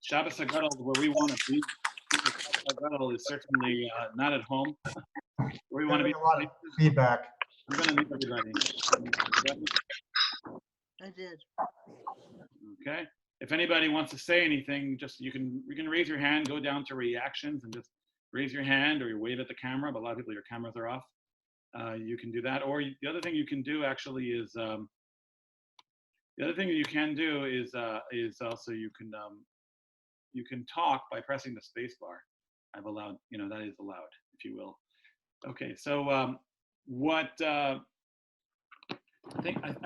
Shabbos haGadol, where we want to be. Shabbos haGadol is certainly not at home. Where we want to be. A lot of feedback. I'm going to meet everybody. I did. Okay. If anybody wants to say anything, just you can raise your hand, go down to reactions, and just raise your hand, or you wave at the camera. But a lot of people, your cameras are off. You can do that, or the other thing you can do actually is also you can talk by pressing the space bar. I've allowed, that is allowed, if you will. Okay, so what I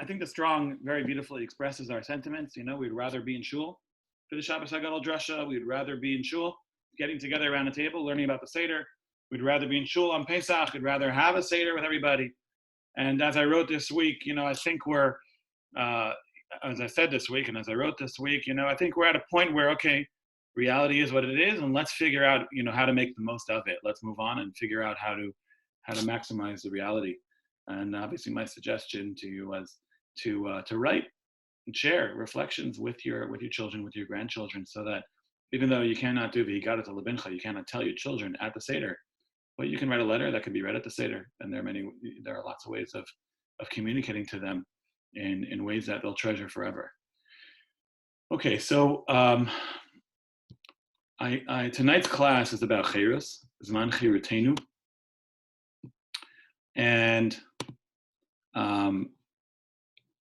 think the strong very beautifully expresses our sentiments. We'd rather be in shul for the Shabbos haGadol Drasha. We'd rather be in shul, getting together around a table, learning about the Seder. We'd rather be in shul on Pesach. We'd rather have a Seder with everybody. And as I wrote this week, I think we're, as I said this week, and as I wrote this week, I think we're at a point where, okay, reality is what it is, and let's figure out, how to make the most of it. Let's move on and figure out how to maximize the reality. And obviously, my suggestion to you was to write and share reflections with your children, with your grandchildren, so that even though you cannot do the haGadol lebincha, you cannot tell your children at the Seder, but you can write a letter that can be read at the Seder, and there are lots of ways of communicating to them in ways that they'll treasure forever. Okay, so tonight's class is about Chayrus, Zman Chayrutenu, and I'm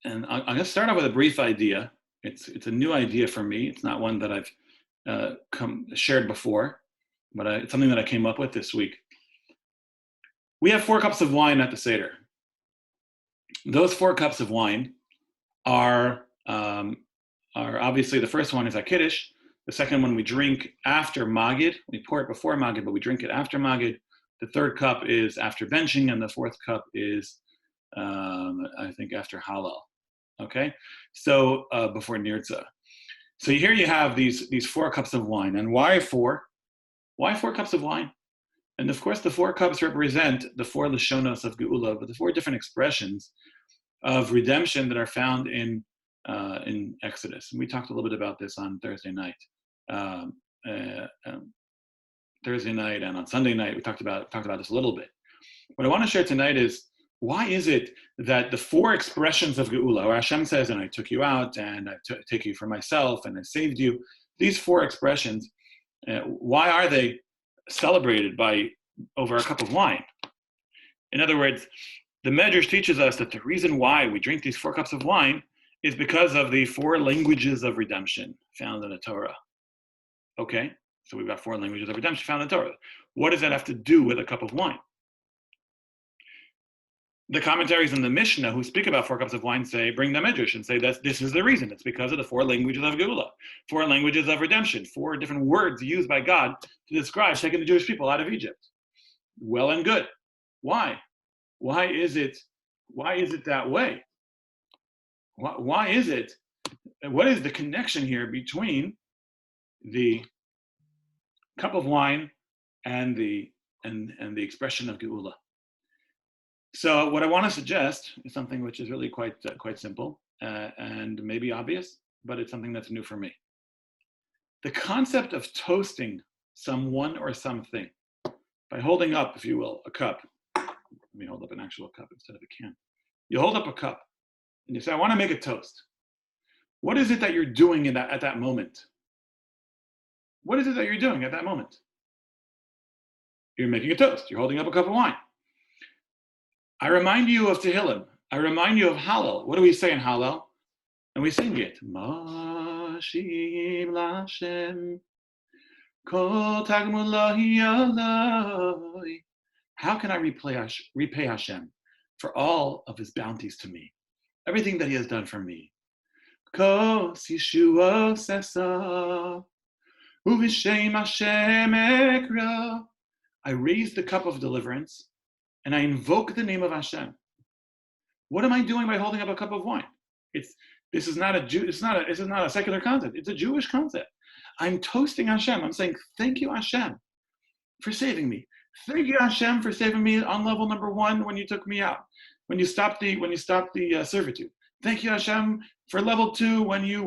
going to start off with a brief idea. It's a new idea for me. It's not one that I've shared before, but it's something that I came up with this week. We have 4 cups of wine at the Seder. Those 4 cups of wine are obviously, the first one is a Kiddush. The second one we drink after Magid. We pour it before Magid, but we drink it after Magid. The third cup is after benching, and the fourth cup is, I think, after Halal. Okay, so before Nirza. So here you have these 4 cups of wine, and why 4? Why 4 cups of wine? And of course, the 4 cups represent the 4 Lashonos of Geula, but the 4 different expressions of redemption that are found in Exodus. And we talked a little bit about this on Thursday night. Thursday night and on Sunday night, we talked about this a little bit. What I want to share tonight is, why is it that the 4 expressions of Geula, where Hashem says, and I took you out, and I take you for myself, and I saved you, these 4 expressions, why are they celebrated by over a cup of wine? In other words, the Medrash teaches us that the reason why we drink these 4 cups of wine is because of the 4 languages of redemption found in the Torah. Okay, so we've got 4 languages of redemption found in the Torah. What does that have to do with a cup of wine? The commentaries in the Mishnah who speak about 4 cups of wine bring the Medrash and say that this is the reason. It's because of the 4 languages of Geula, 4 languages of redemption, 4 different words used by God to describe taking the Jewish people out of Egypt. Well and good. Why? Why is it that way? Why is it? What is the connection here between the cup of wine and the expression of Geula? So what I want to suggest is something which is really quite simple and maybe obvious, but it's something that's new for me. The concept of toasting someone or something by holding up, if you will, a cup. Let me hold up an actual cup instead of a can. You hold up a cup and you say, I want to make a toast. What is it that you're doing at that moment? What is it that you're doing at that moment? You're making a toast. You're holding up a cup of wine. I remind you of Tehillim. I remind you of Hallel. What do we say in Hallel? And we sing it. Mashim Lashem Kol Tagmulahi Aloi. How can I repay Hashem for all of his bounties to me? Everything that he has done for me. Kos Yeshuo Sesa Uvishem Hashem Ekra. I raise the cup of deliverance and I invoke the name of Hashem. What am I doing by holding up a cup of wine? This is not a secular concept. It's a Jewish concept. I'm toasting Hashem. I'm saying, thank you, Hashem, for saving me. Thank you, Hashem, for saving me on level number 1 when you took me out, when you stopped the servitude. Thank you, Hashem, for level 2 when you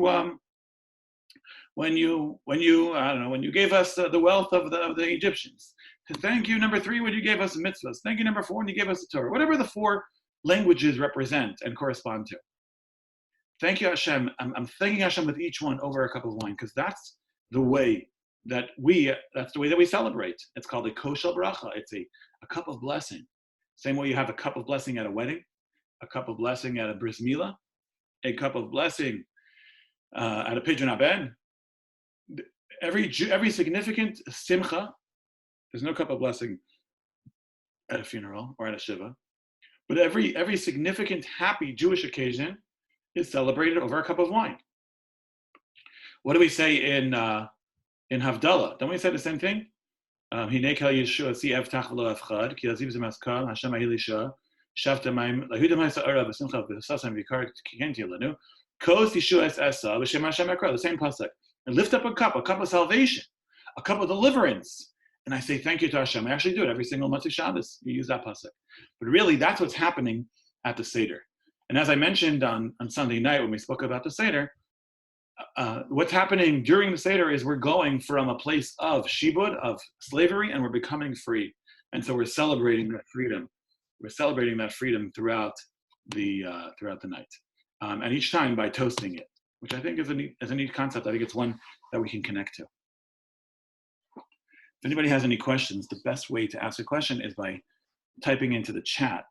I don't know, when you gave us the wealth of the Egyptians. Thank you, number 3, when you gave us the mitzvahs. Thank you, number 4, when you gave us the Torah. Whatever the 4 languages represent and correspond to. Thank you, Hashem. I'm thanking Hashem with each one over a cup of wine, because that's the way that we celebrate. It's called a koshel bracha. It's a cup of blessing. Same way you have a cup of blessing at a wedding, a cup of blessing at a bris milah, a cup of blessing at a pidyon abed. Every significant simcha, there's no cup of blessing at a funeral or at a shiva, but every significant happy Jewish occasion is celebrated over a cup of wine. What do we say in Havdalah? Don't we say the same thing? Hine kol Yeshua si evtach v'lo evchad, ki aziv zemaskal, Hashem ahilisha, shavta maim, lahudam ha'sa'ara v'simcha v'sasam v'kar kigenti lanu, kos Yeshua es esa, v'shem Hashem ekra, the same pasuk. And lift up a cup of salvation, a cup of deliverance. And I say thank you to Hashem. I actually do it every single Motzei Shabbos. You use that pasuk. But really, that's what's happening at the Seder. And as I mentioned on Sunday night when we spoke about the Seder, what's happening during the Seder is we're going from a place of shibud, of slavery, and we're becoming free. And so we're celebrating that freedom. We're celebrating that freedom throughout the night. And each time by toasting it, which I think is a neat concept. I think it's one that we can connect to. If anybody has any questions, the best way to ask a question is by typing into the chat.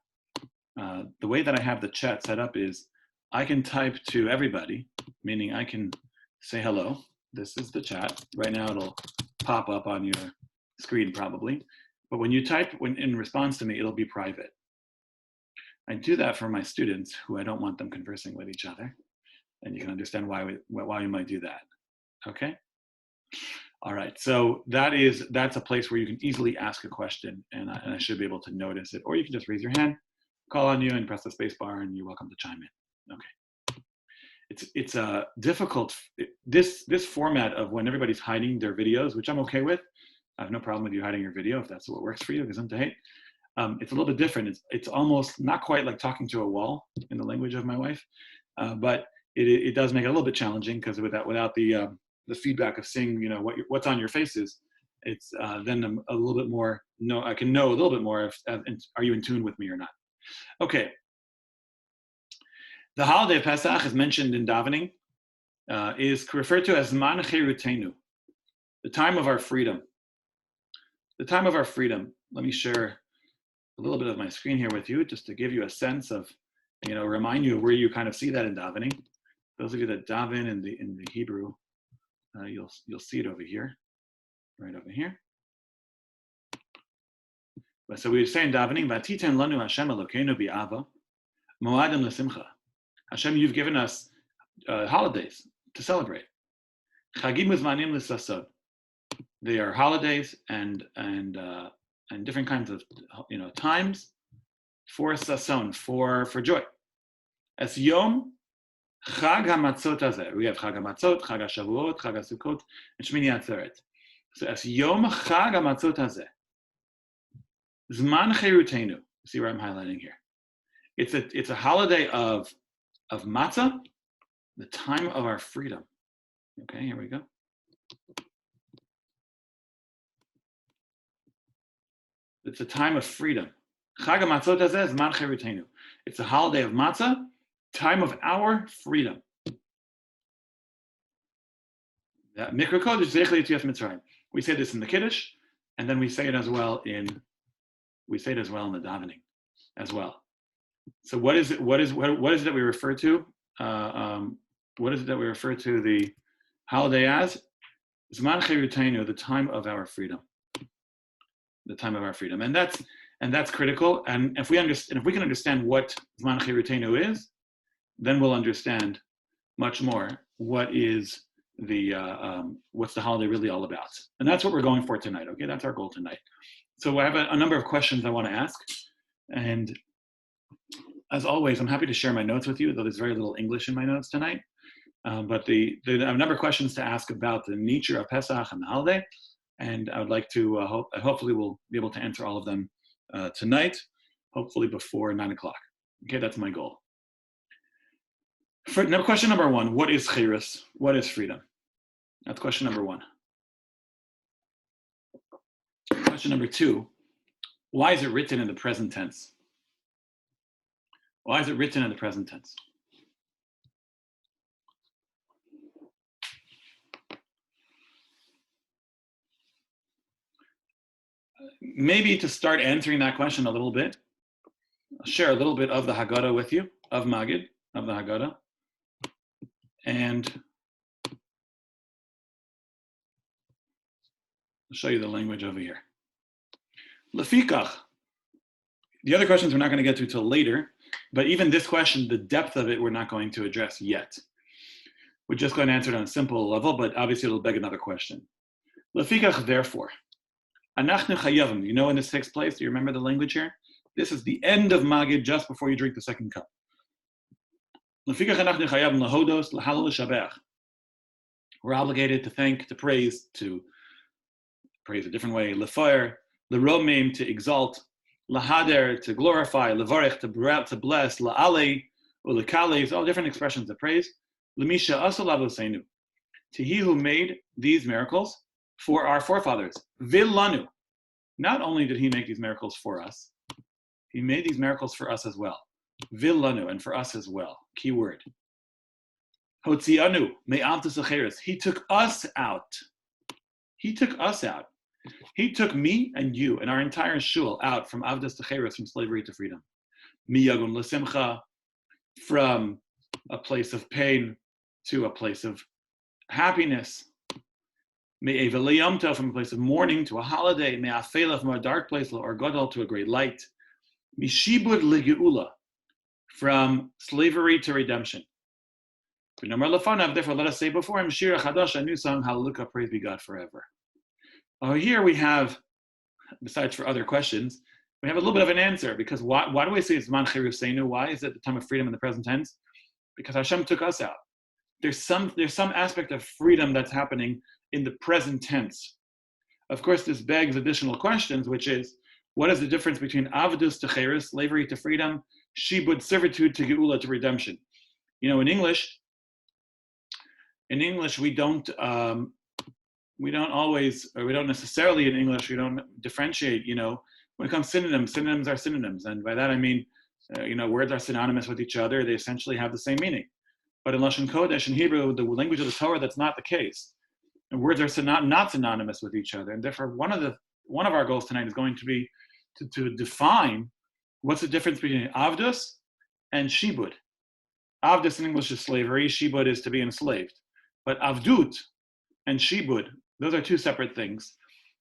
The way that I have the chat set up is I can type to everybody, meaning I can say hello. This is the chat. Right now it'll pop up on your screen probably. But when you type in response to me, it'll be private. I do that for my students who I don't want them conversing with each other. And you can understand why we might do that. Okay? All right, so that's a place where you can easily ask a question, and I should be able to notice it. Or you can just raise your hand, call on you, and press the space bar, and you're welcome to chime in. Okay. It's difficult. This format of when everybody's hiding their videos, which I'm okay with. I have no problem with you hiding your video if that's what works for you. It's a little bit different. It's almost not quite like talking to a wall in the language of my wife, but it does make it a little bit challenging because without the feedback of seeing what's on your faces, it's then a little bit more. I can know a little bit more if are you in tune with me or not. Okay. The holiday of Pesach is mentioned in davening, is referred to as Zman Cherutenu, the time of our freedom. The time of our freedom. Let me share a little bit of my screen here with you, just to give you a sense of, remind you of where you kind of see that in davening. Those of you that daven in the Hebrew, you'll see it over here, right over here. So we were saying davening, Vatiten lanu Hashem Elokeinu bi'ava, moadim l'simcha. Hashem, you've given us holidays to celebrate. Chagim uzmanim l'sasod. They are holidays and different kinds of times for sason, for joy. As Yom Chag HaMatzot hazeh. We have Chag HaMatzot, Chag HaShavuot, Chag HaSukkot, and Shmini Atzeret. So as Yom Chag HaMatzot hazeh. Zman Cherutenu. See where I'm highlighting here. It's a holiday of matzah, the time of our freedom. Okay, here we go. It's a time of freedom. Chag HaMatzot hazeh, Zman Cherutenu. It's a holiday of matzah, time of our freedom. Mikra Kodesh Zechli Yetzias Mitzrayim. We say this in the Kiddush, and then we say it as well in the davening as well. So what is it that we refer to? What is it that we refer to the holiday as? Zman Cherutenu, the time of our freedom. The time of our freedom, and that's critical. And if we can understand what Zman Cherutenu is, then we'll understand much more what is what's the holiday really all about. And that's what we're going for tonight. Okay, that's our goal tonight. So I have a number of questions I want to ask, and as always, I'm happy to share my notes with you, though there's very little English in my notes tonight. But I have a number of questions to ask about the nature of Pesach and the holiday, and I would like to hopefully we'll be able to answer all of them tonight, hopefully before 9 o'clock. Okay, that's my goal. Question number one, what is chirus? What is freedom? That's question number one. Question number two, why is it written in the present tense? Why is it written in the present tense? Maybe to start answering that question a little bit, I'll share a little bit of the haGadol with you, of Magid, of the haGadol. And I'll show you the language over here. Lefikach. The other questions we're not going to get to till later, but even this question, the depth of it, we're not going to address yet. We're just going to answer it on a simple level, but obviously it'll beg another question. Lefikach, therefore. Anachnu chayavim. You know when this takes place? Do you remember the language here? This is the end of Magid, just before you drink the second cup. Lefikach anachnu chayavim lahodos lahalal l'shabeach. We're obligated to thank, to praise a different way, lefair, leromim, to exalt, lahader, to glorify, levarech, to bless, laale, ulekales, all different expressions of praise. Lemisha asal avoseinu, to he who made these miracles for our forefathers. Villanu. Not only did he make these miracles for us, he made these miracles for us as well. Villanu, and for us as well. Key word. Hotzianu, me'amtus acheres. He took us out. He took us out. He took me and you and our entire shul out from avdas techeres, from slavery to freedom. Miyagun l'simcha, from a place of pain to a place of happiness. Me'eva leyamta, from a place of mourning to a holiday. Me'afela, from a dark place, or haGadol, to a great light. Mishibud legeula, from slavery to redemption. Therefore, let us say before him, Shira Chadash, a new song, Hallelujah, praise be God forever. Here we have, besides for other questions, we have a little bit of an answer, because why do we say it's Man Cheruseinu? Why is it the time of freedom in the present tense? Because Hashem took us out. There's some aspect of freedom that's happening in the present tense. Of course, this begs additional questions, which is, what is the difference between Avdus to Cheres, slavery to freedom, Shibud, servitude, to Geula, to redemption? You know, in English, we don't necessarily in English, we don't differentiate, when it comes to synonyms are synonyms. And by that I mean, words are synonymous with each other. They essentially have the same meaning. But in Lashon Kodesh, in Hebrew, the language of the Torah, that's not the case. And words are not synonymous with each other. And therefore, one of our goals tonight is going to be to define what's the difference between Avdus and Shibud. Avdus in English is slavery, Shibud is to be enslaved. But Avdut and Shibud, those are two separate things.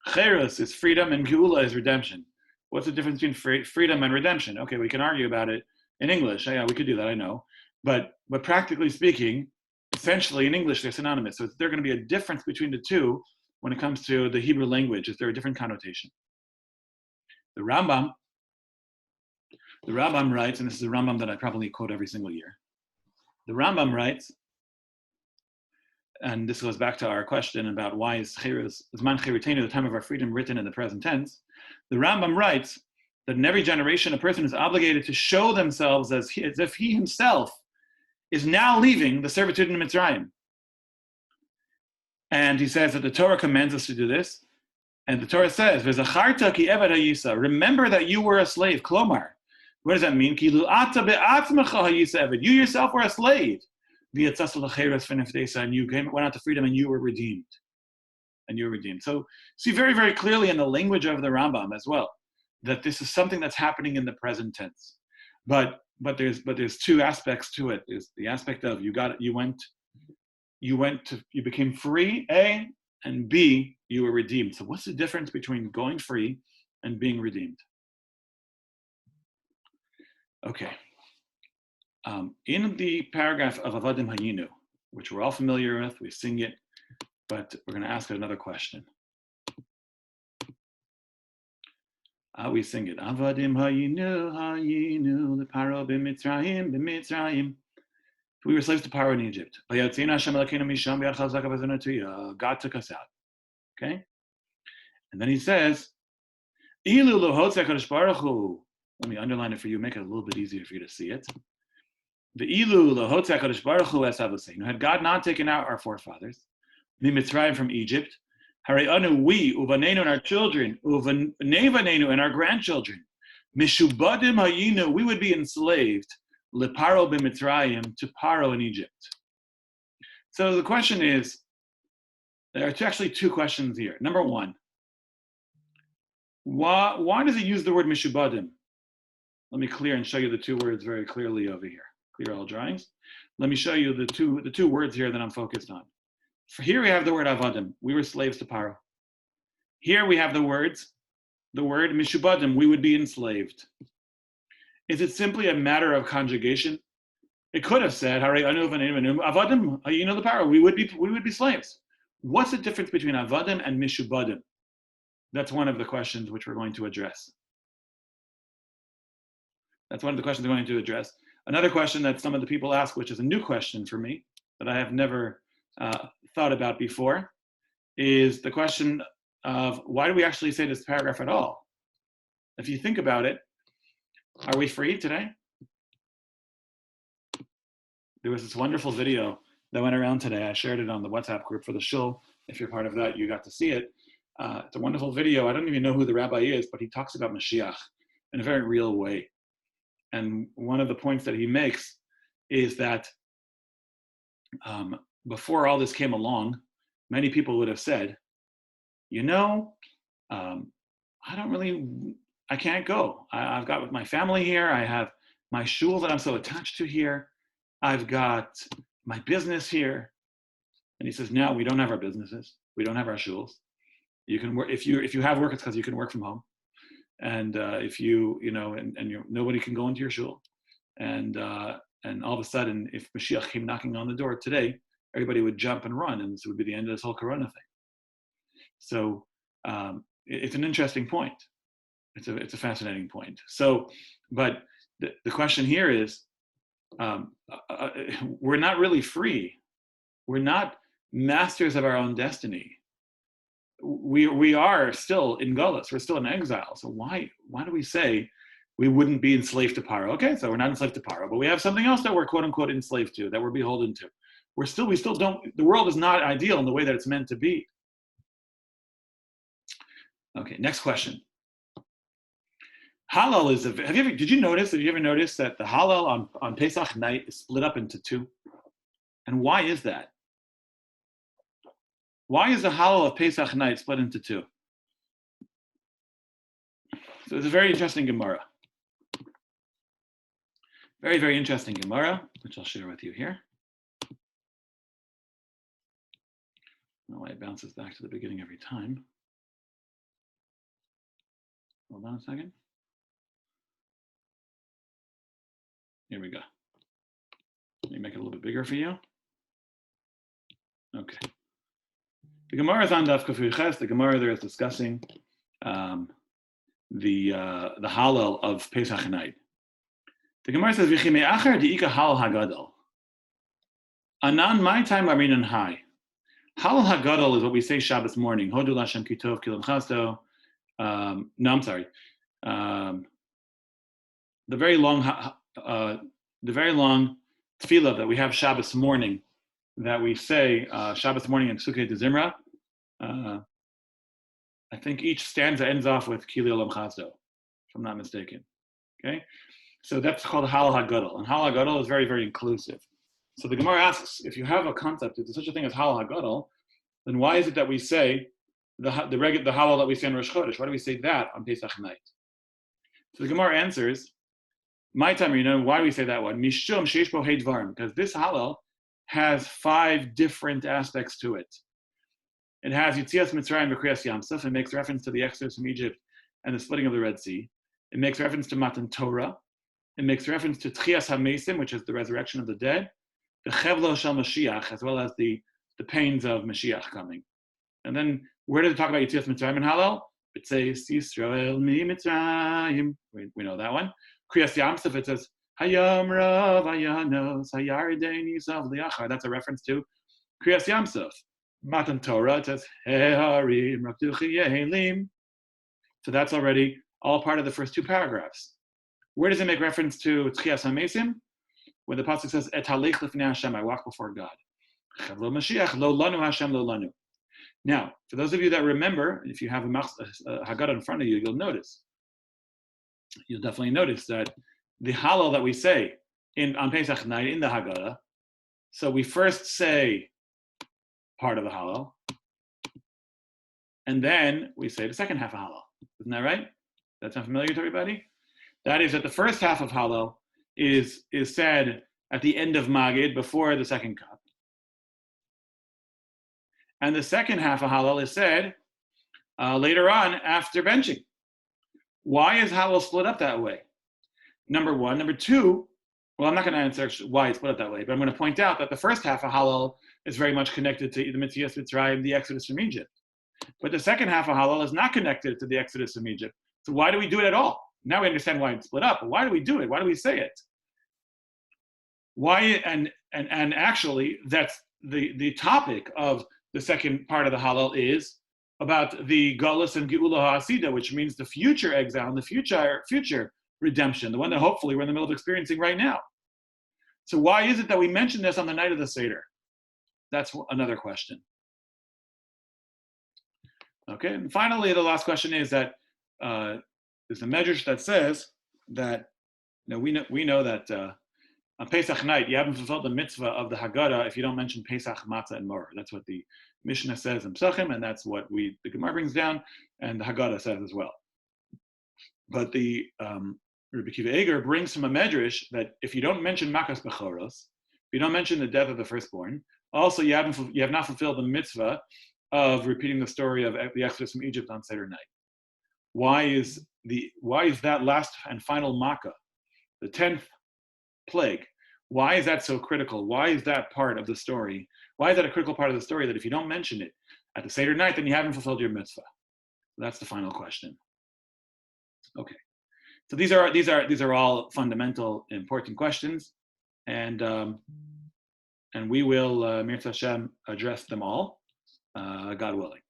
Cheres is freedom and Geula is redemption. What's the difference between freedom and redemption? Okay, we can argue about it in English. Yeah, we could do that, I know. But practically speaking, essentially in English, they're synonymous. So there's going to be a difference between the two when it comes to the Hebrew language. Is there a different connotation? The Rambam writes, and this is a Rambam that I probably quote every single year. The Rambam writes, and this goes back to our question about why is Man Cheruteinu, the time of our freedom, written in the present tense. The Rambam writes that in every generation, a person is obligated to show themselves as if he himself is now leaving the servitude in Mitzrayim. And he says that the Torah commands us to do this. And the Torah says, "V'zacharta ki eved hayisa." Remember that you were a slave. Klomar. What does that mean? Ki lu ata be'atzmecha hayisa eved. You yourself were a slave. V'yatzasa l'cheres v'nefdesa, and you went out to freedom, and you were redeemed. So see very, very clearly in the language of the Rambam as well that this is something that's happening in the present tense. But there's two aspects to it. There's the aspect of you became free, A, and B, you were redeemed. So what's the difference between going free and being redeemed? Okay. In the paragraph of Avadim Hayinu, which we're all familiar with, we sing it, but we're going to ask another question. We sing it. Avadim Hayinu, Hayinu, Leparo b'Mitzrayim. We were slaves to Paro in Egypt. God took us out. Okay? And then he says, let me underline it for you, make it a little bit easier for you to see it. Had God not taken out our forefathers, Mitzrayim from Egypt. Hare anu, we, uvanenu and our children, uvanevanenu and our grandchildren. Mishubadim hayinu, we would be enslaved. Leparo b'Mitzrayim, to Paro in Egypt. So the question is, there are actually two questions here. Number one, why does it use the word mishubadim? Let me clear and show you the two words very clearly over here. Clear all drawings. Let me show you the two words here that I'm focused on. For here we have the word avadim. We were slaves to Paro. Here we have the word mishubadim. We would be enslaved. Is it simply a matter of conjugation? It could have said Hare anu v'neinu avadim hayinu the Paro. We would be slaves. What's the difference between avadim and mishubadim? That's one of the questions which we're going to address. Another question that some of the people ask, which is a new question for me, that I have never thought about before, is the question of why do we actually say this paragraph at all? If you think about it, are we free today? There was this wonderful video that went around today. I shared it on the WhatsApp group for the shul. If you're part of that, you got to see it. It's a wonderful video. I don't even know who the rabbi is, but he talks about Mashiach in a very real way. And one of the points that he makes is that before all this came along, many people would have said, I can't go. I've got my family here. I have my shul that I'm so attached to here. I've got my business here. And he says, no, we don't have our businesses. We don't have our shuls. You can work, if you have work, it's because you can work from home. And nobody can go into your shul. And all of a sudden, if Mashiach came knocking on the door today, everybody would jump and run, and this would be the end of this whole Corona thing. So it's an interesting point. It's a fascinating point. So, but the question here is, we're not really free. We're not masters of our own destiny. We are still in Golus. We're still in exile. So why do we say we wouldn't be enslaved to Paro? Okay, so we're not enslaved to Paro, but we have something else that we're quote unquote enslaved to, that we're beholden to. We still don't. The world is not ideal in the way that it's meant to be. Okay, next question. Hallel is have you ever noticed that the Hallel on Pesach night is split up into two? And why is that? Why is the Hallel of Pesach night split into two? So it's a very interesting Gemara. Very, very interesting Gemara, which I'll share with you here. I don't know why it bounces back to the beginning every time. Hold on a second. Here we go. Let me make it a little bit bigger for you. Okay. The Gemara is on Daf Kafir Ches. The Gemara there is discussing the Hallel of Pesach night. The Gemara says, "V'chimei achar diika Hallel haGadol. Anan my time arinan hai. Hallel haGadol is what we say Shabbos morning. Hodu Lashem kitov kilam chasto. No, I'm sorry. The very long tefillah that we have Shabbos morning, that we say Shabbos morning in Sukkot de Zimra. I think each stanza ends off with Kili Olam Chazdo, if I'm not mistaken. Okay, so that's called Hallel haGadol, and Hallel haGadol is very, very inclusive. So the Gemara asks, if you have a concept, if there's such a thing as Hallel haGadol, then why is it that we say the Hallel that we say on Rosh Chodesh? Why do we say that on Pesach night? So the Gemara answers, my time, why do we say that one? Mishum sheish bo hei dvarim, because this Hallel has 5 different aspects to it. It has Yitzias Mitzrayim v'Kriyas Yamsuf. It makes reference to the exodus from Egypt and the splitting of the Red Sea. It makes reference to Matan Torah. It makes reference to Tchias HaMesim, which is the resurrection of the dead, the Chevlo Shel Mashiach, as well as the pains of Mashiach coming. And then where does it talk about Yitzias Mitzrayim and Hallel? It says Yisrael mi Mitzrayim. We know that one. Kriyas Yamsuf, it says Hayom Rav Ayanos Hayarden Yisav Liachar. That's a reference to Kriyas Yamsuf. Matan Torah, it says Heharim Rakduchi Yehelim. So that's already all part of the first 2 paragraphs. Where does it make reference to Tchias HaMesim? When the pasuk says Et halech lifnei Hashem, I walk before God. Lo Mashiach, lo lanu Hashem, lo lanu. Now, for those of you that remember, if you have a haGadol in front of you, you'll definitely notice that the Hallel that we say on Pesach night in the haGadol, so we first say part of the Hallel, and then we say the second half of Hallel. Isn't that right? That sound familiar to everybody? That is that the first half of Hallel is said at the end of Magid, before the second cup. And the second half of Hallel is said later on after benching. Why is Hallel split up that way? Number one. Number two, well, I'm not going to answer why it's split up that way, but I'm going to point out that the first half of Hallel is very much connected to the Mitzias Mitzrayim, the Exodus from Egypt. But the second half of Hallel is not connected to the Exodus from Egypt. So why do we do it at all? Now we understand why it's split up, but why do we do it? Why do we say it? Why, and actually, that's the topic of the second part of the Hallel is about the Galus and Geula HaAsida, which means the future exile and the future redemption, the one that hopefully we're in the middle of experiencing right now. So why is it that we mention this on the night of the Seder? That's another question. Okay, and finally, the last question is that there's a medrash that says that we know that on Pesach night you haven't fulfilled the mitzvah of the Haggadah if you don't mention Pesach, Matzah, and Maror. That's what the Mishnah says in Pesachim, and that's what the Gemara brings down, and the Haggadah says as well. But the Rabbi Akiva Eger brings from a medrash that if you don't mention Makas Bechoros, if you don't mention the death of the firstborn, also you have not fulfilled the mitzvah of repeating the story of the Exodus from Egypt on Seder night. Why is that last and final Makkah, the 10th plague, why is that so critical? Why is that part of the story? Why is that a critical part of the story that if you don't mention it at the Seder night, then you haven't fulfilled your mitzvah? That's the final question. Okay, so these are all fundamental, important questions, and we will, Mirza Hashem, address them all, God willing.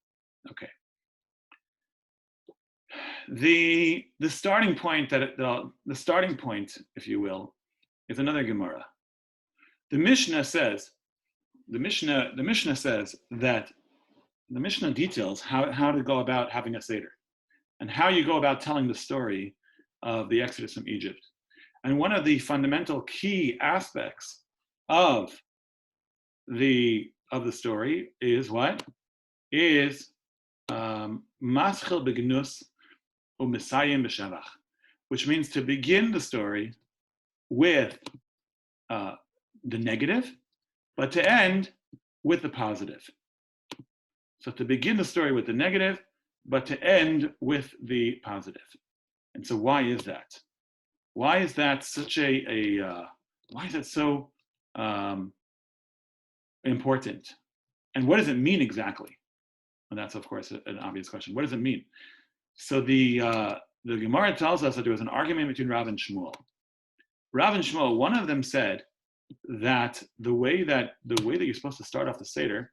Okay. The starting point the starting point, if you will, is another Gemara. The Mishnah says that the Mishnah details how to go about having a Seder and how you go about telling the story of the Exodus from Egypt. And one of the fundamental key aspects of the story is what? Is Maschil Begnus U'Mesayim B'Shavach, which means to begin the story with the negative, but to end with the positive. So to begin the story with the negative, but to end with the positive. And so why is that? Why is that such why is that so important? And what does it mean exactly? And that's, of course, an obvious question. What does it mean? So the Gemara tells us that there was an argument between Rav and Shmuel. Rav and Shmuel, one of them said that the way that you're supposed to start off the Seder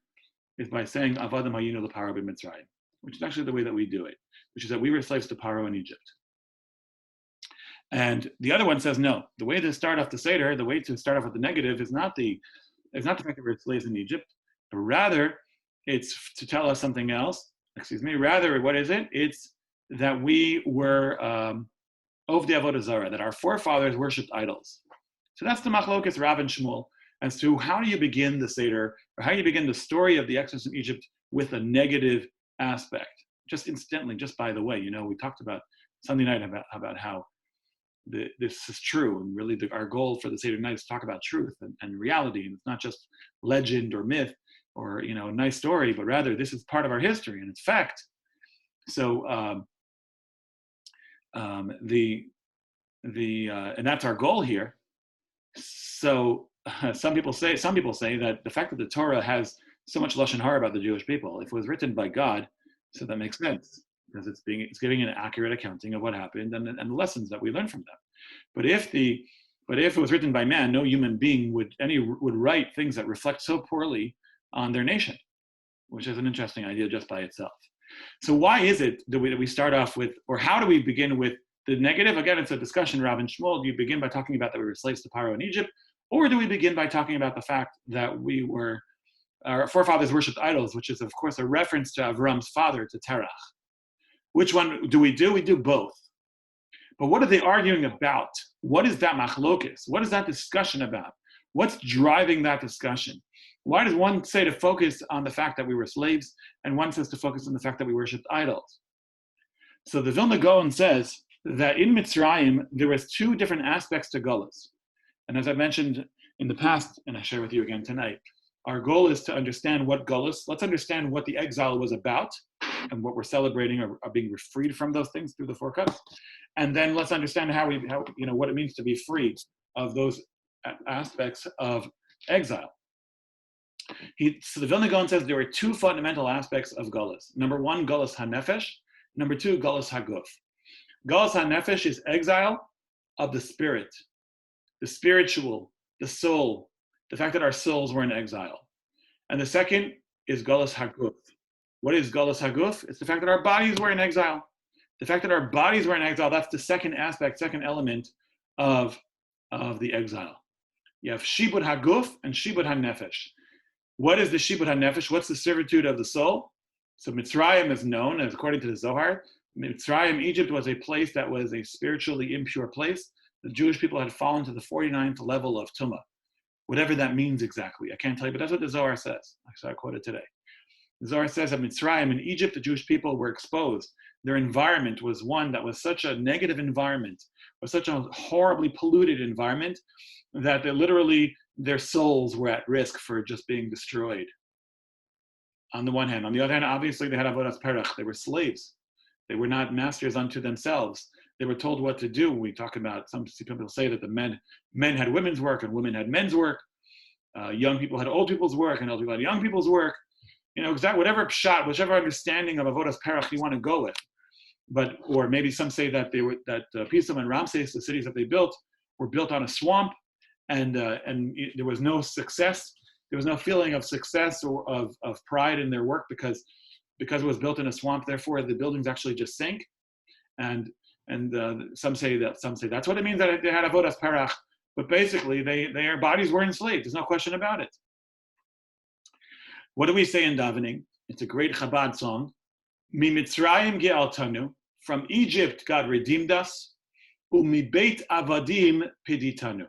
is by saying Avadim Hayinu L'Paro B'Mitzrayim, which is actually the way that we do it, which is that we were slaves to Paro in Egypt. And the other one says no. The way to start off the Seder, the way to start off with the negative, is not the fact that we're slaves in Egypt, but rather it's to tell us something else. Rather, what is it? It's that we were Ovdei Avodah Zarah, that our forefathers worshipped idols. So that's the Machlokas Rav and Shmuel as to how do you begin the Seder, or how you begin the story of the Exodus from Egypt with a negative aspect. Just incidentally, just by the way, we talked about Sunday night about how this is true, and really our goal for the Seder night is to talk about truth and reality, and it's not just legend or myth or a nice story, but rather this is part of our history and it's fact. So and that's our goal here. So some people say that the fact that the Torah has so much lashon hara about the Jewish people, if it was written by God, so that makes sense because it's giving an accurate accounting of what happened and the lessons that we learn from them. But if it was written by man, no human being would write things that reflect so poorly on their nation, which is an interesting idea just by itself. So why is it that we start off with, or how do we begin with the negative? Again, it's a discussion, Rav and Shmuel. Do you begin by talking about that we were slaves to Paro in Egypt, or do we begin by talking about the fact that we were our forefathers worshipped idols, which is, of course, a reference to Avram's father, to Terach. Which one do? We do both. But what are they arguing about? What is that machlokes? What is that discussion about? What's driving that discussion? Why does one say to focus on the fact that we were slaves, and one says to focus on the fact that we worshipped idols? So the Vilna Gaon says that in Mitzrayim, there was two different aspects to Gullus. And as I mentioned in the past, and I share with you again tonight, our goal is to understand what Gullus, let's understand what the exile was about, and what we're celebrating are being freed from those things through the four cuts. And then let's understand how what it means to be free of those aspects of exile. So the Vilna Gaon says there are two fundamental aspects of Gullus. Number one, Gullus HaNefesh. Number two, Gullus HaGuf. Gullus HaNefesh is exile of the spirit, the spiritual, the soul, the fact that our souls were in exile. And the second is Gullus HaGuf. What is Gullus HaGuf? It's the fact that our bodies were in exile. The fact that our bodies were in exile, that's the second aspect, second element of the exile. You have Shibud HaGuf and Shibud HaNefesh. What is the Shibud HaNefesh? What's the servitude of the soul? So Mitzrayim is known, as according to the Zohar, Mitzrayim, Egypt, was a place that was a spiritually impure place. The Jewish people had fallen to the 49th level of Tumah. Whatever that means exactly, I can't tell you, but that's what the Zohar says. I quoted today. The Zohar says that Mitzrayim, in Egypt, the Jewish people were exposed. Their environment was one that was such a negative environment, was such a horribly polluted environment, that their souls were at risk for just being destroyed. On the one hand. On the other hand, obviously, they had avodas perach. They were slaves. They were not masters unto themselves. They were told what to do. We talk about, some people say that the men had women's work and women had men's work. Young people had old people's work and old people had young people's work. Whatever pshat, whichever understanding of avodas perach you want to go with. Or maybe some say that Pisum and Ramses, the cities that they built, were built on a swamp, and there was no success. There was no feeling of success or of pride in their work because it was built in a swamp. Therefore, the buildings actually just sank. And some say that's what it means that they had avodas perach. But basically, their bodies were enslaved. There's no question about it. What do we say in davening? It's a great Chabad song. Mi Mitzrayim ge'altanu. From Egypt, God redeemed us. Umi beit avadim piditanu.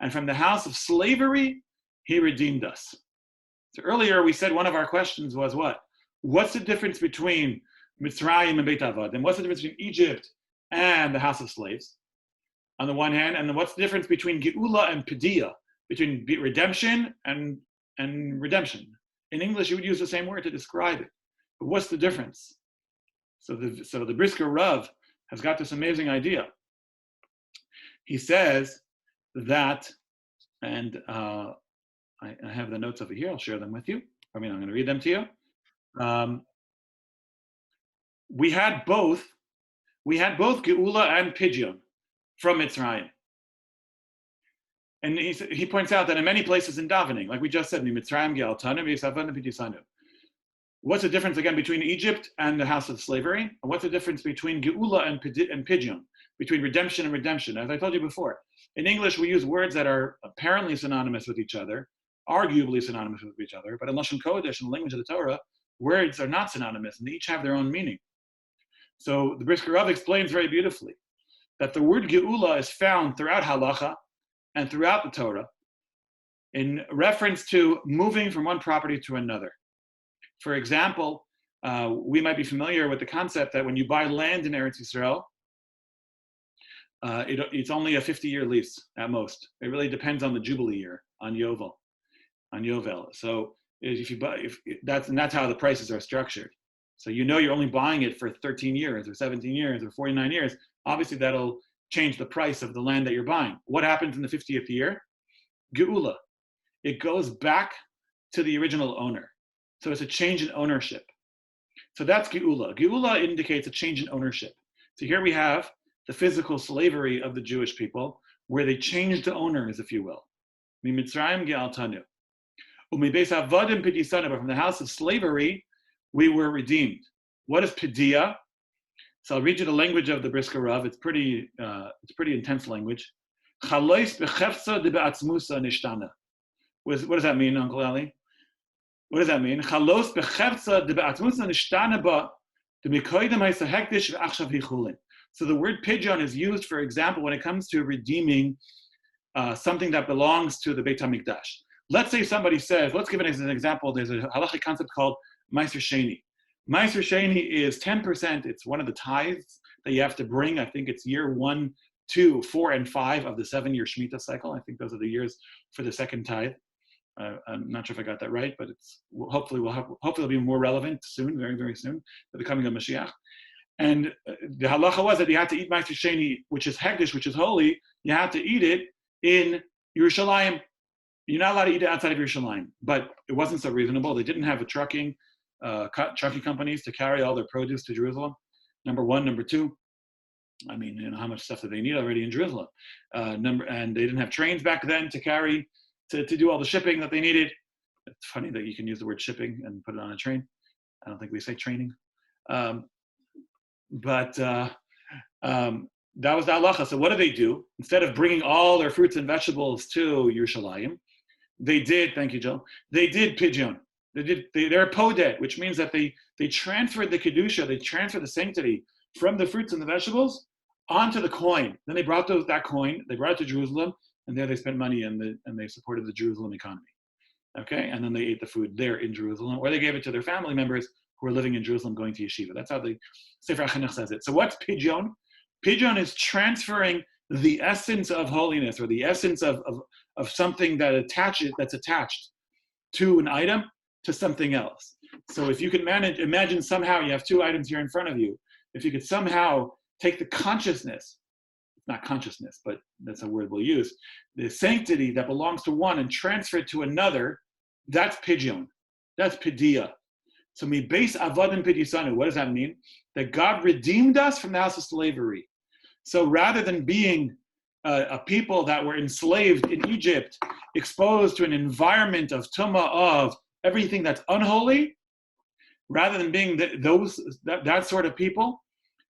And from the house of slavery, He redeemed us. So earlier we said one of our questions was what? What's the difference between Mitzrayim and Beit Avad? And what's the difference between Egypt and the house of slaves? On the one hand, and then what's the difference between Geula and Pedia? Between redemption and redemption. In English, you would use the same word to describe it. But what's the difference? So the Brisker Rav has got this amazing idea. He says that, and I have the notes over here. I'll share them with you. I'm going to read them to you. We had both Geula and Pidyon from Mitzrayim. And he points out that in many places in davening, like we just said, Mitzrayim ge'altanu v'yisavanu pidisanu. What's the difference again between Egypt and the house of slavery? And what's the difference between Geula and Pidyon, between redemption and redemption? As I told you before, in English we use words that are apparently synonymous with each other, arguably synonymous with each other, but in Lashon Kodesh, in the language of the Torah, words are not synonymous and they each have their own meaning. So the Brisker Rav explains very beautifully that the word Geula is found throughout Halacha and throughout the Torah in reference to moving from one property to another. For example, we might be familiar with the concept that when you buy land in Eretz Yisrael, it's only a 50-year lease at most. It really depends on the Jubilee year, on Yovel. So that's how the prices are structured. So you're only buying it for 13 years or 17 years or 49 years. Obviously, that'll change the price of the land that you're buying. What happens in the 50th year? Geula. It goes back to the original owner. So it's a change in ownership. So that's Geula. Geula indicates a change in ownership. So here we have the physical slavery of the Jewish people, where they changed the owners, if you will. Mitzrayim ge'altanu. U'mibeis avadim pidisanu. But from the house of slavery, we were redeemed. What is Pedia? So I'll read you the language of the Brisker Rav. It's pretty intense language. Chalois bechefsa de be'atzmusa nishtana. What does that mean, Uncle Ali? What does that mean? Chalos bechevtza de be'atmusa nishtana ba de mikoidem ha'isa hektish v'achshav hichulin. So the word pidyon is used, for example, when it comes to redeeming something that belongs to the Beit HaMikdash. Let's say somebody says, let's give it as an example, there's a halachic concept called Meiser Sheni. Meiser Sheni is 10%, it's one of the tithes that you have to bring. I think it's year 1, 2, 4, and 5 of the 7-year Shemitah cycle. I think those are the years for the second tithe. I'm not sure if I got that right, but it's hopefully it'll be more relevant soon, very, very soon, for the coming of Mashiach. And the halacha was that you had to eat Meiser Sheni, which is hekdesh, which is holy. You had to eat it in Yerushalayim. You're not allowed to eat it outside of Yerushalayim. But it wasn't so reasonable. They didn't have a trucking companies to carry all their produce to Jerusalem. Number one. Number two, I mean, you know, how much stuff do they need already in Jerusalem? And they didn't have trains back then to carry, to do all the shipping that they needed. It's funny that you can use the word shipping and put it on a train. I don't think we say training. But that was the halacha. So what do they do? Instead of bringing all their fruits and vegetables to Yerushalayim, they did, thank you, Joe, they did pidyon. They're poded, which means that they transferred the kedusha, they transferred the sanctity from the fruits and the vegetables onto the coin. Then they brought that coin, they brought it to Jerusalem, and there they spent money and they supported the Jerusalem economy. Okay, and then they ate the food there in Jerusalem, or they gave it to their family members who were living in Jerusalem going to yeshiva. That's how the Sefer HaChinuch says it. So what's pidyon? Pidyon is transferring the essence of holiness, or the essence of something that's attached to an item to something else. So if you can imagine somehow you have two items here in front of you. If you could somehow take the consciousness, not consciousness, but that's a word we'll use, the sanctity that belongs to one and transfer it to another, that's pidyon. That's pidia. So mi beis avodim pidisanu. What does that mean? That God redeemed us from the house of slavery. So rather than being a people that were enslaved in Egypt, exposed to an environment of tumah, of everything that's unholy, rather than being that sort of people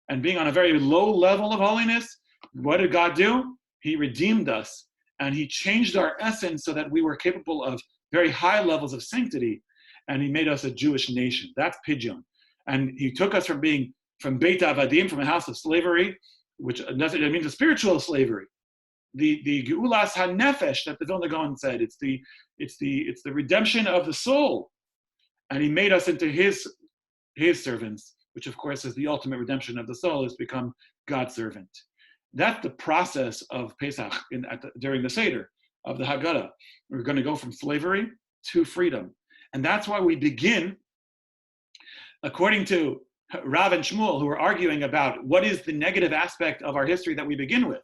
and being on a very low level of holiness, what did God do? He redeemed us and he changed our essence so that we were capable of very high levels of sanctity, and he made us a Jewish nation. That's pidyon. And he took us from Beit Avadim, from a house of slavery, which means a spiritual slavery. The Geulas HaNefesh that the Vilna Gaon said, it's the redemption of the soul. And he made us into his servants, which of course is the ultimate redemption of the soul, is become God's servant. That's the process of Pesach during the Seder of the Haggadah. We're going to go from slavery to freedom. And that's why we begin, according to Rav and Shmuel, who are arguing about what is the negative aspect of our history that we begin with.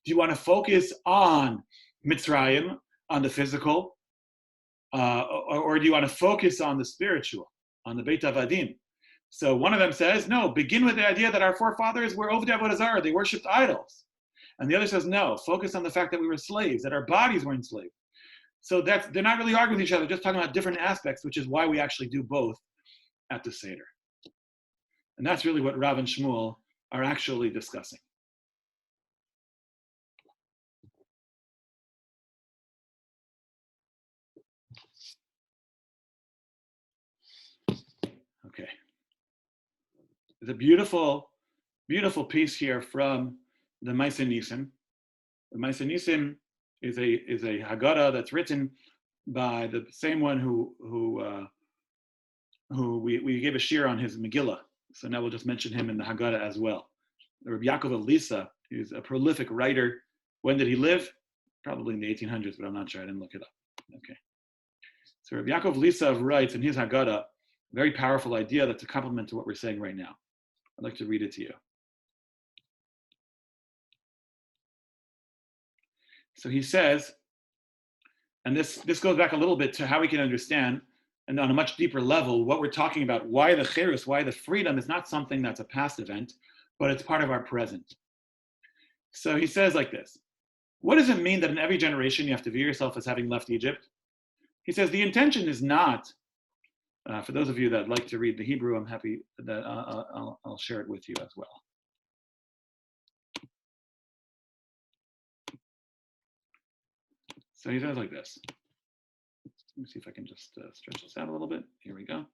Do you want to focus on Mitzrayim, on the physical, or do you want to focus on the spiritual, on the Beit Avadim? So one of them says, no, begin with the idea that our forefathers were Ovdei Avodah Zarah, they worshipped idols. And the other says, no, focus on the fact that we were slaves, that our bodies were enslaved. So they're not really arguing with each other, just talking about different aspects, which is why we actually do both at the Seder. And that's really what Rav and Shmuel are actually discussing. Okay. There's a beautiful, beautiful piece here from the Ma'aseh Nisim. The Ma'aseh Nisim is a Haggadah that's written by the same one who we gave a shir on his Megillah. So now we'll just mention him in the Haggadah as well. Rabbi Yaakov Elisa is a prolific writer. When did he live? Probably in the 1800s, but I'm not sure. I didn't look it up. Okay. So Rabbi Yaakov Elisa writes in his Haggadah a very powerful idea that's a complement to what we're saying right now. I'd like to read it to you. So he says, and this goes back a little bit to how we can understand, and on a much deeper level, what we're talking about, why the cherus, why the freedom is not something that's a past event, but it's part of our present. So he says like this: what does it mean that in every generation you have to view yourself as having left Egypt? He says the intention is not, for those of you that like to read the Hebrew, I'm happy that I'll share it with you as well. So he says like this: Let me see if I can just stretch this out a little bit. Here we go.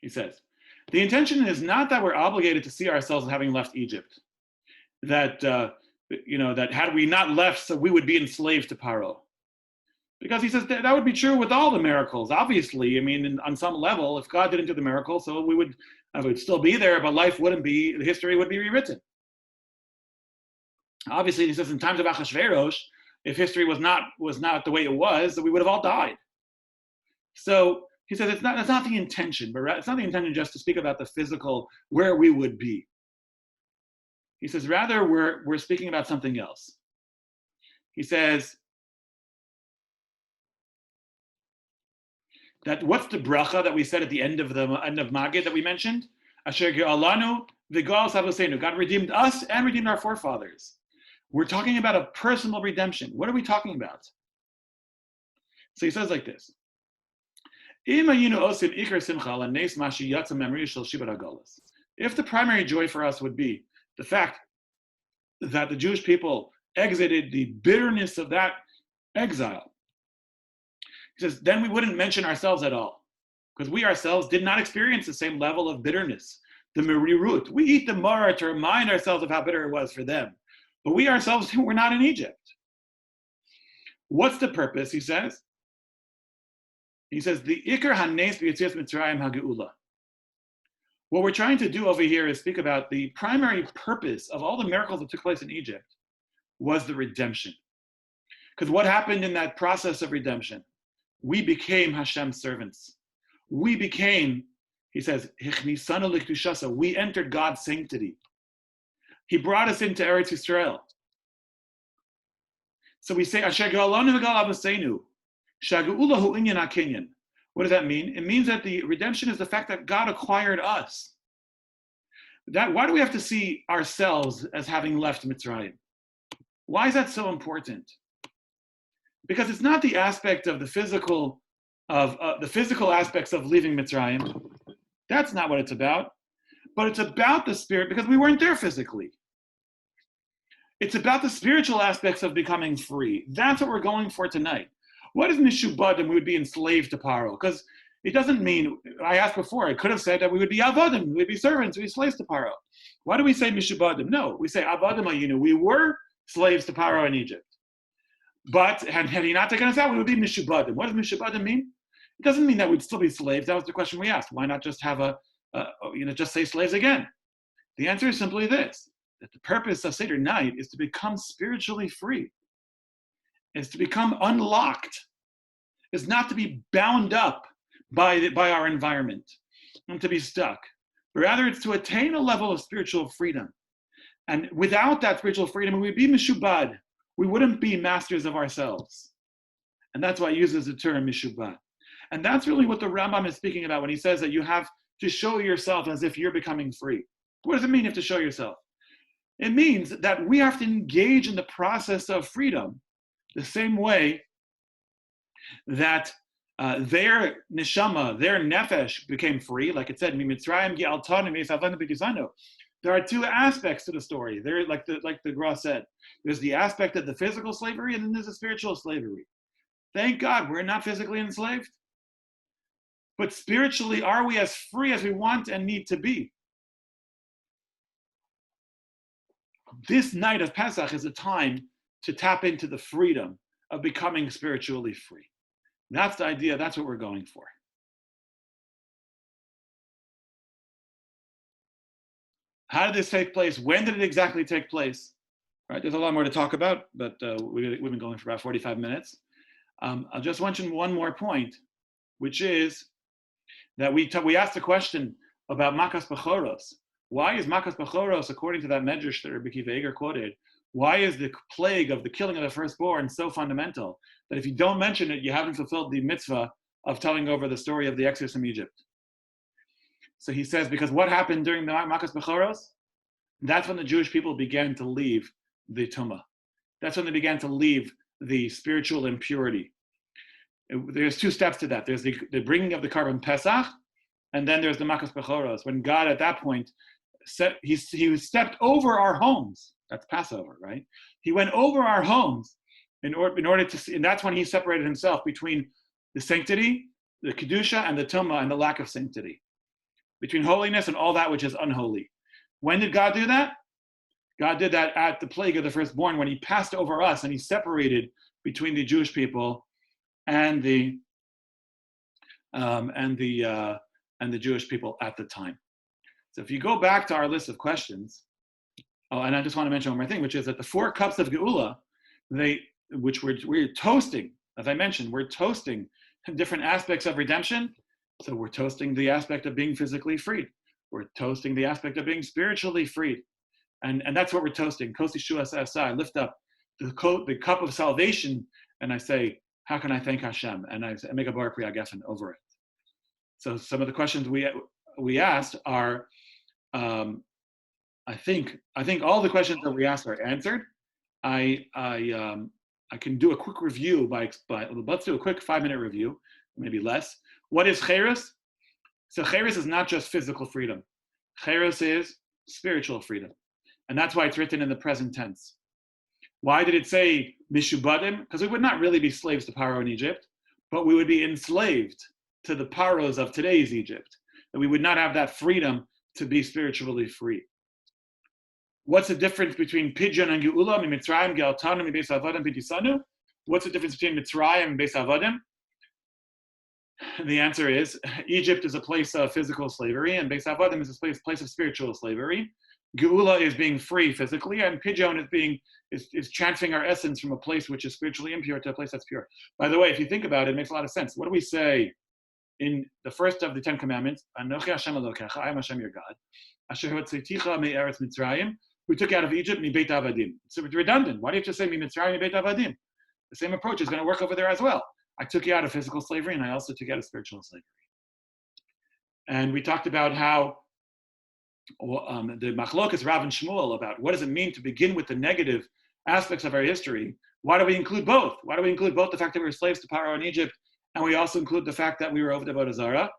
He says, the intention is not that we're obligated to see ourselves as having left Egypt. That, that had we not left, so we would be enslaved to Paro. Because he says that would be true with all the miracles. Obviously, I mean, on some level, if God didn't do the miracle, so we would still be there, but life wouldn't be, history would be rewritten. Obviously, he says in times of Achashverosh, if history was not the way it was, we would have all died. So he says that's not the intention, but it's not the intention just to speak about the physical, where we would be. He says rather we're speaking about something else. He says that what's the bracha that we said at the end of Magid that we mentioned? Asher ge'alanu v'goal savosenu. God redeemed us and redeemed our forefathers. We're talking about a personal redemption. What are we talking about? So he says like this. If the primary joy for us would be the fact that the Jewish people exited the bitterness of that exile, he says, then we wouldn't mention ourselves at all, because we ourselves did not experience the same level of bitterness, the merirut. We eat the maror to remind ourselves of how bitter it was for them, but we ourselves were not in Egypt. What's the purpose, he says? He says, the Ikar Hanes B'Yetzias Mitzrayim HaGeula. What we're trying to do over here is speak about the primary purpose of all the miracles that took place in Egypt was the redemption. Because what happened in that process of redemption? We became Hashem's servants. We became, he says, Hichnisanu L'Kedushasa. We entered God's sanctity. He brought us into Eretz Yisrael. So we say, Asher Ge'alanu v'Goal Avosenu. What does that mean? It means that the redemption is the fact that God acquired us. Why do we have to see ourselves as having left Mitzrayim? Why is that so important? Because it's not the aspect of the physical aspects of leaving Mitzrayim. That's not what it's about. But it's about the spirit, because we weren't there physically. It's about the spiritual aspects of becoming free. That's what we're going for tonight. What is mishubadim? We would be enslaved to Paro, because it doesn't mean, I asked before, I could have said that we would be avadim, we would be servants, we'd be slaves to Paro. Why do we say mishubadim? No, we say avadim ayinu. We were slaves to Paro in Egypt. But had he not taken us out, we would be mishubadim. What does mishubadim mean? It doesn't mean that we'd still be slaves. That was the question we asked. Why not just have just say slaves again? The answer is simply this, that the purpose of Seder night is to become spiritually free. Is to become unlocked, is not to be bound up by our environment and to be stuck. But rather, it's to attain a level of spiritual freedom. And without that spiritual freedom, we'd be mishubad. We wouldn't be masters of ourselves. And that's why he uses the term mishubad. And that's really what the Rambam is speaking about when he says that you have to show yourself as if you're becoming free. What does it mean you have to show yourself? It means that we have to engage in the process of freedom the same way that their neshama, their nefesh became free, like it said, there are two aspects to the story. There, like the Gra said, there's the aspect of the physical slavery, and then there's the spiritual slavery. Thank God we're not physically enslaved, but spiritually, are we as free as we want and need to be? This night of Pesach is a time to tap into the freedom of becoming spiritually free. That's the idea. That's what we're going for. How did this take place? When did it exactly take place? Right, there's a lot more to talk about, but we've been going for about 45 minutes. I'll just mention one more point, which is that we asked the question about Makas Bechoros. Why is Makas Bechoros, according to that Medrash that Rabbi Akiva Eiger quoted, why is the plague of the killing of the firstborn so fundamental that if you don't mention it, you haven't fulfilled the mitzvah of telling over the story of the exodus from Egypt? So he says, because what happened during the Makas Bechoros? That's when the Jewish people began to leave the Tumah. That's when they began to leave the spiritual impurity. There's two steps to that. There's the bringing of the Karban Pesach, and then there's the Makas Bechoros, when God at that point he stepped over our homes. That's Passover, right? He went over our homes in order to see, and that's when he separated himself between the sanctity, the kedusha, and the tumah, and the lack of sanctity, between holiness and all that which is unholy. When did God do that? God did that at the plague of the firstborn, when he passed over us and he separated between the Jewish people and the Jewish people at the time. So if you go back to our list of questions, and I just want to mention one more thing, which is that the 4 cups of Geula, which we're toasting, as I mentioned, we're toasting different aspects of redemption. So we're toasting the aspect of being physically freed. We're toasting the aspect of being spiritually freed. And that's what we're toasting. Kos Yeshua Sasai. I lift up the cup of salvation and I say, how can I thank Hashem? And I make a bar priya geffen over it. So some of the questions we asked are, I think all the questions that we asked are answered. I can do a quick review let's do a quick 5-minute review, maybe less. What is Cheres? So Cheres is not just physical freedom. Cheres is spiritual freedom. And that's why it's written in the present tense. Why did it say Mishubadim? Because we would not really be slaves to Paro in Egypt, but we would be enslaved to the Paros of today's Egypt. And we would not have that freedom to be spiritually free. What's the difference between Pidyon and Geula? Mitzrayim, Gealtanu, Beis Avadim, Pitisanu? What's the difference between Mitzrayim and Beis Avadim? The answer is Egypt is a place of physical slavery, and Beis Avadim is a place of spiritual slavery. Geula is being free physically, and Pidyon is transferring our essence from a place which is spiritually impure to a place that's pure. By the way, if you think about it, it makes a lot of sense. What do we say in the first of the 10 Commandments? Anochi Hashem Elokecha, I am Hashem your God. Asher hotzitecha me'eretz Mitzrayim, who took you out of Egypt, mi Beit Avadim. So it's redundant. Why do you have to say mi Mitzrayim, mi Beit Avadim? The same approach is going to work over there as well. I took you out of physical slavery, and I also took you out of spiritual slavery. And we talked about how the Machlokas Rav and Shmuel about what does it mean to begin with the negative aspects of our history. Why do we include both? Why do we include both the fact that we were slaves to Paro in Egypt, and we also include the fact that we were over the Avodah Zarah,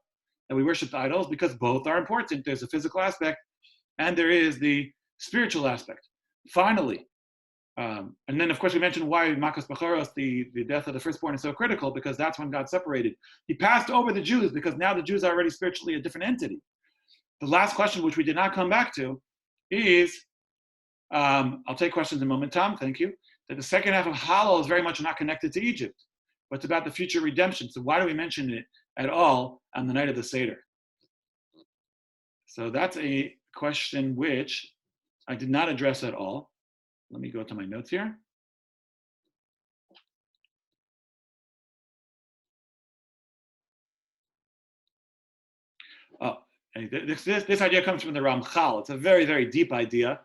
that we worshipped idols? Because both are important. There's a physical aspect, and there is the spiritual aspect. Finally, and then of course we mentioned why Makas Bacharos, the death of the firstborn, is so critical, because that's when God separated. He passed over the Jews because now the Jews are already spiritually a different entity. The last question, which we did not come back to, is, I'll take questions in a moment, Tom, thank you, that the second half of Hallel is very much not connected to Egypt, but it's about the future redemption. So why do we mention it at all on the night of the Seder? So that's a question which I did not address at all. Let me go to my notes here. Oh, this idea comes from the Ramchal. It's a very, very deep idea.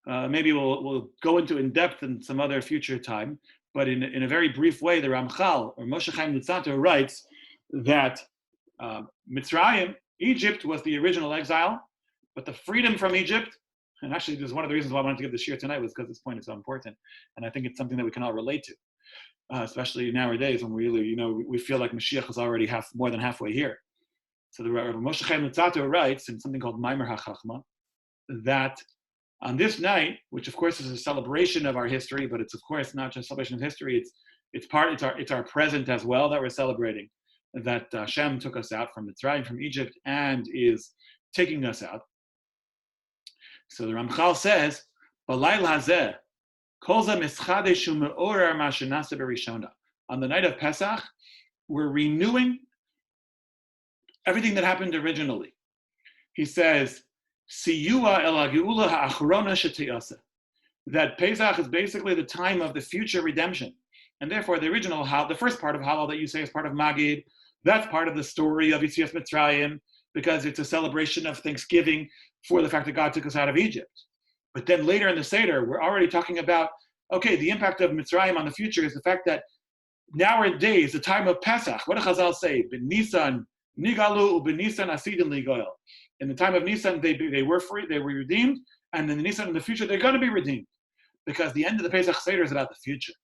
Maybe we'll go into in depth in some other future time. But in a very brief way, the Ramchal, or Moshe Chaim Luzzatto, writes that Mitzrayim, Egypt, was the original exile, but the freedom from Egypt, and actually this is one of the reasons why I wanted to give this shir tonight, was because this point is so important. And I think it's something that we can all relate to, especially nowadays when we really, we feel like Mashiach is already more than halfway here. So the Moshe Chaim Luzzatto writes in something called Maimer HaChachma that on this night, which of course is a celebration of our history, but it's of course not just a celebration of history, it's our present as well that we're celebrating, that Hashem took us out from Mitzrayim, from Egypt, and is taking us out. So the Ramchal says, "Balayl hazeh, kol zeh mischadeshu me'orer ma shenase berishona." On the night of Pesach, we're renewing everything that happened originally. He says, "Siyua el ha'geula ha'achrona shetiyasa." That Pesach is basically the time of the future redemption, and therefore the first part of Hallel that you say is part of Magid. That's part of the story of Yetzias Mitzrayim, because it's a celebration of Thanksgiving for the fact that God took us out of Egypt. But then later in the Seder, we're already talking about, okay, the impact of Mitzrayim on the future is the fact that nowadays, the time of Pesach, what do Chazal say? Ben Nisan nigalu, ben Nisan asidin ligoyel. In the time of Nisan, they were free, they were redeemed, and in the Nisan in the future, they're going to be redeemed. Because the end of the Pesach Seder is about the future.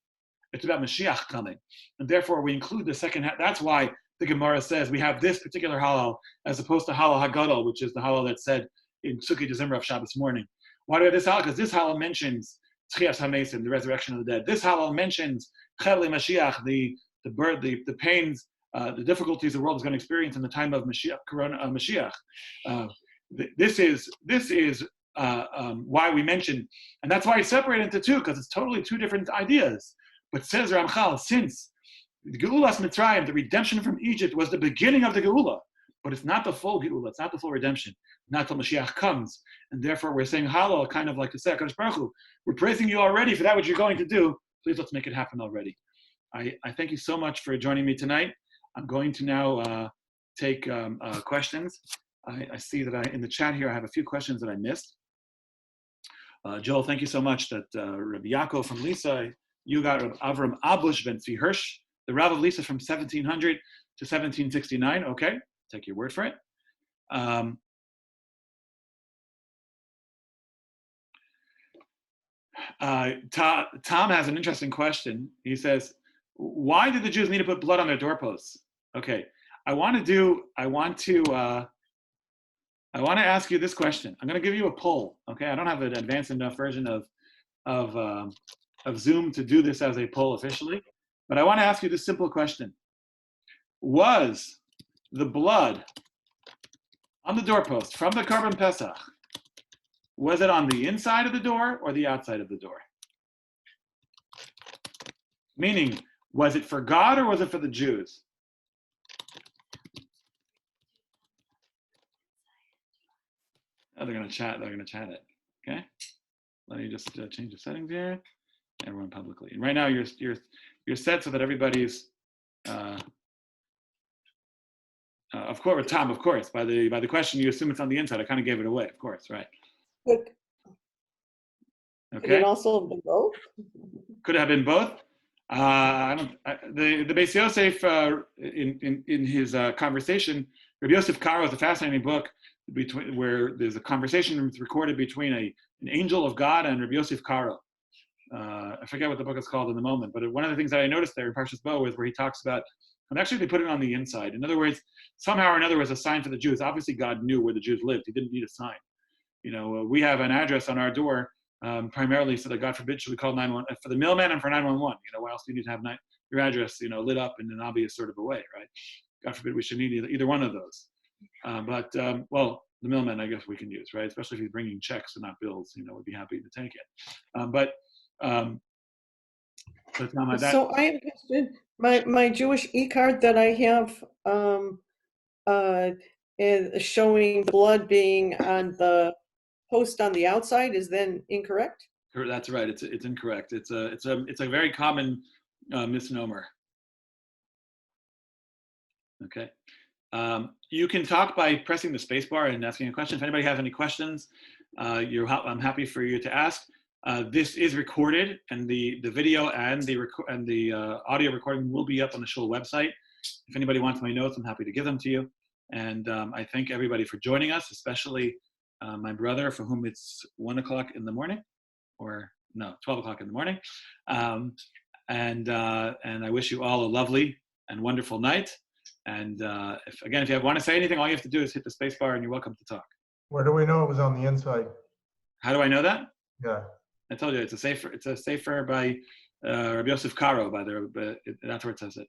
It's about Mashiach coming. And therefore, we include the second half. That's why the Gemara says we have this particular Hallel as opposed to Hallel haGadol, which is the Hallel that's said in Sukkot Zimra of Shabbos morning. Why do we have this Hallel? Because this Hallel mentions Tchias HaMesim, the resurrection of the dead. This Hallel mentions Chevli Mashiach, the pains, the difficulties the world is going to experience in the time of Mashiach. This is why we mention, and that's why I separate into two, because it's totally two different ideas. But says Ramchal, since the Geulas Mitzrayim, the redemption from Egypt, was the beginning of the Geula, but it's not the full Geula, it's not the full redemption, not till Mashiach comes, and therefore we're saying Hallel, kind of like to say, HaKadosh Baruch Hu, we're praising you already for that which you're going to do. Please let's make it happen already. I thank you so much for joining me tonight. I'm going to now take questions. I see that in the chat here I have a few questions that I missed. Joel, thank you so much that Rabbi Yaakov from Lisa, you got Avram Abush ben Tzvi Hirsch, the Rav of Lisa from 1700 to 1769. Okay, take your word for it. Tom has an interesting question. He says, why did the Jews need to put blood on their doorposts? Okay, I want to ask you this question. I'm going to give you a poll. Okay, I don't have an advanced enough version of Zoom to do this as a poll officially, but I want to ask you this simple question: was the blood on the doorpost from the Korban Pesach, was it on the inside of the door or the outside of the door? Meaning, was it for God or was it for the Jews? Oh, they're going to chat it. Okay. Let me just change the settings here. Everyone publicly. And right now you're set so that everybody's. Of course, Tom. Of course, by the question, you assume it's on the inside. I kind of gave it away. Of course, right? Okay. Could it also have been both? Could it have been both? The Beis Yosef in his conversation, Rabbi Yosef Karo has a fascinating book where there's a conversation recorded between an angel of God and Rabbi Yosef Karo. I forget what the book is called in the moment, but one of the things that I noticed there in Parshas Bo is where he talks about, and actually they put it on the inside. In other words, somehow or another was a sign for the Jews. Obviously, God knew where the Jews lived. He didn't need a sign. We have an address on our door primarily so that, God forbid, should we call 911 for the mailman and for 911. Why else do you need to have your address, lit up in an obvious sort of a way, right? God forbid we should need either one of those. But the mailman, I guess we can use, right? Especially if he's bringing checks and not bills, we'd be happy to take it. So I have a question. My Jewish e-card that I have is showing the blood being on the post on the outside is then incorrect? That's right. It's incorrect. It's a very common misnomer. Okay. You can talk by pressing the space bar and asking a question. If anybody has any questions, I'm happy for you to ask. This is recorded, and the video and the audio recording will be up on the shul website. If anybody wants my notes, I'm happy to give them to you. And I thank everybody for joining us, especially my brother, for whom it's 1 o'clock in the morning, or no, 12 o'clock in the morning. And I wish you all a lovely and wonderful night. And if you want to say anything, all you have to do is hit the space bar, and you're welcome to talk. Where do we know it was on the inside? How do I know that? Yeah. I told you it's a sefer by Rabbi Yosef Karo. That's where it says it.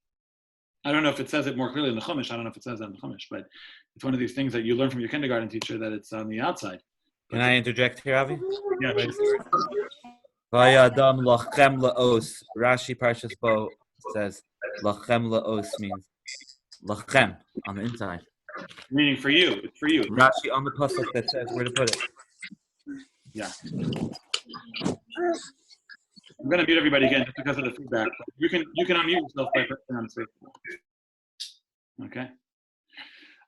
I don't know if it says it more clearly in the Chumash. I don't know if it says that in the Chumash, but it's one of these things that you learn from your kindergarten teacher that it's on the outside. Can I interject here, Avi? Yeah, right. Vayadam lachem laos. Rashi Parshas Bo says lachem laos means lachem on the inside. Meaning for you. It's for you. Rashi on the pasuk that says where to put it. Yeah. I'm going to mute everybody again just because of the feedback. You can unmute yourself by pressing on the space. Okay.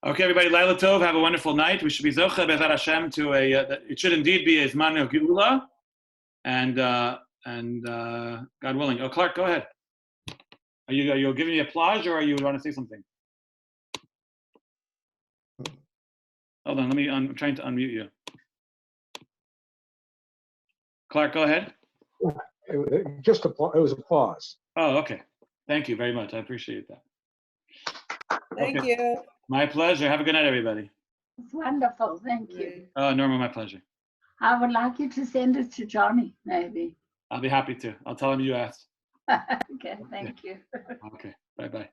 Okay, everybody. Laila Tov. Have a wonderful night. We should be zocha bezat Hashem to it should indeed be a zman of geula, and God willing. Oh, Clark, go ahead. Are you giving me applause, or are you want to say something? Hold on. I'm trying to unmute you. Clark, go ahead. It was applause. Oh, okay. Thank you very much. I appreciate that. Thank you. My pleasure. Have a good night, everybody. It's wonderful. Thank you. Norma, my pleasure. I would like you to send it to Johnny, maybe. I'll be happy to. I'll tell him you asked. Okay, thank you. Okay, bye-bye.